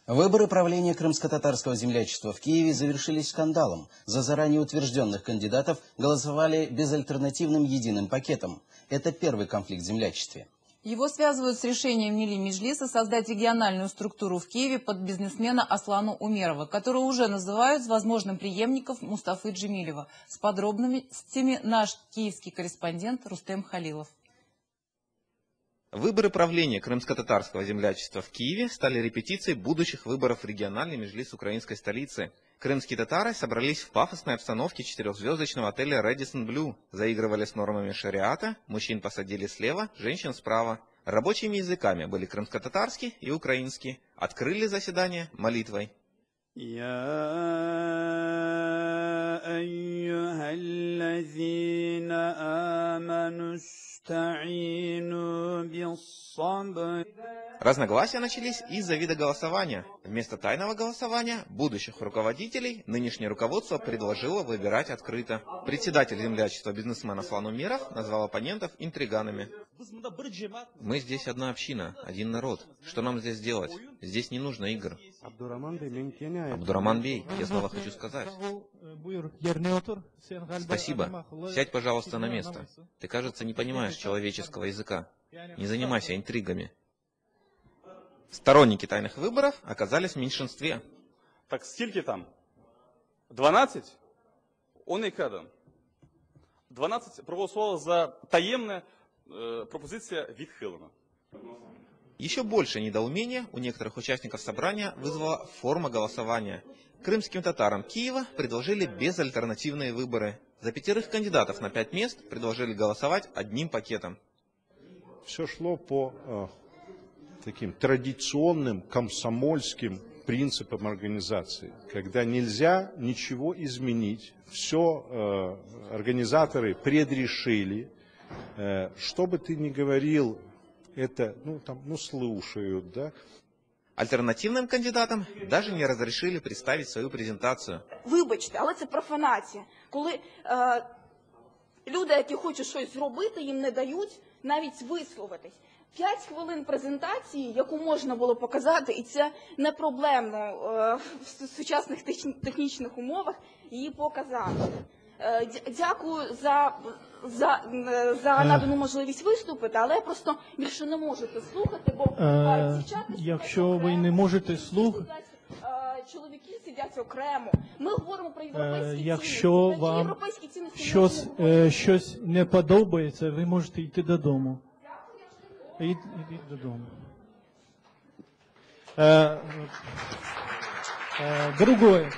Выборы правления крымско-татарского землячества в Киеве завершились скандалом. За заранее утвержденных кандидатов голосовали безальтернативным единым пакетом. Это первый конфликт в землячестве. Его связывают с решением Милли Меджлиса создать региональную структуру в Киеве под бизнесмена Аслану Умерова, которую уже называют возможным преемником Мустафы Джемилева. С подробностями наш киевский корреспондент Рустем Халилов. Выборы правления крымско-татарского землячества в Киеве стали репетицией будущих выборов в региональный меджлис украинской столицы. Крымские татары собрались в пафосной обстановке четырехзвездочного отеля Radisson Blu, заигрывали с нормами шариата, мужчин посадили слева, женщин справа. Рабочими языками были крымско-татарский и украинский. Открыли заседание молитвой. Разногласия начались из-за вида голосования. Вместо тайного голосования будущих руководителей нынешнее руководство предложило выбирать открыто. Председатель землячества бизнесмен Аслан Умеров назвал оппонентов интриганами. Мы здесь одна община, один народ. Что нам здесь делать? Здесь не нужно игр. Абдураман Бей, я снова хочу сказать. Спасибо. Сядь, пожалуйста, на место. Ты, кажется, не понимаешь человеческого языка. Не занимайся интригами. Сторонники тайных выборов оказались в меньшинстве. Так скільки там? 12? Он і кадан. 12 проголосували за таємне, пропозиція відхилена. Еще больше недоумения у некоторых участников собрания вызвала форма голосования. Крымским татарам Киева предложили безальтернативные выборы. За 5 кандидатов на 5 мест предложили голосовать одним пакетом. Все шло по таким традиционным комсомольским принципам организации, когда нельзя ничего изменить, все организаторы предрешили, что бы ты ни говорил, это, слушают, да. Альтернативным кандидатам даже не разрешили представить свою презентацию. Вибачте, але це профанація. Коли люди, які хочуть щось зробити, їм не дають навіть висловитись. 5 хвилин презентації, яку можна було показати, і це не проблемно в сучасних технічних умовах її показати. Дякую за надану можливість виступити, але я просто більше не можу це слухати, бо якщо ви не можете слухати, чоловіки сидять окремо. Ми говоримо про європейські цінності. Якщо вам щось не подобається, ви можете йти додому. Ідіть додому. Другое.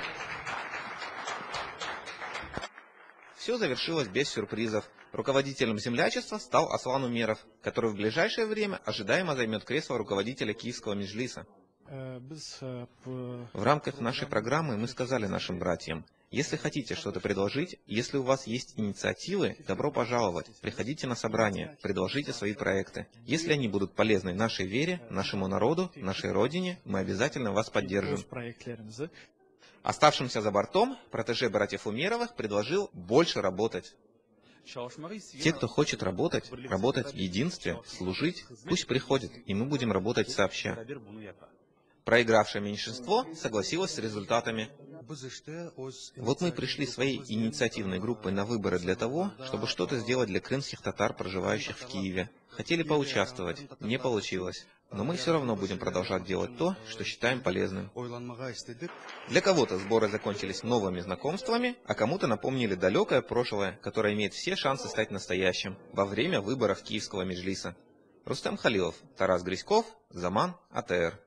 Все завершилось без сюрпризов. Руководителем землячества стал Аслан Умеров, который в ближайшее время ожидаемо займет кресло руководителя Киевского меджлиса. В рамках нашей программы мы сказали нашим братьям: если хотите что-то предложить, если у вас есть инициативы, добро пожаловать, приходите на собрание, предложите свои проекты. Если они будут полезны нашей вере, нашему народу, нашей родине, мы обязательно вас поддержим. Оставшимся за бортом протеже братьев Умеровых предложил больше работать. Те, кто хочет работать в единстве, служить, пусть приходят, и мы будем работать сообща. Проигравшее меньшинство согласилось с результатами. Вот мы пришли своей инициативной группой на выборы для того, чтобы что-то сделать для крымских татар, проживающих в Киеве. Хотели поучаствовать, не получилось. Но мы все равно будем продолжать делать то, что считаем полезным. Для кого-то сборы закончились новыми знакомствами, а кому-то напомнили далекое прошлое, которое имеет все шансы стать настоящим во время выборов Киевского меджлиса. Рустем Халилов, Тарас Грицков, Заман, АТР.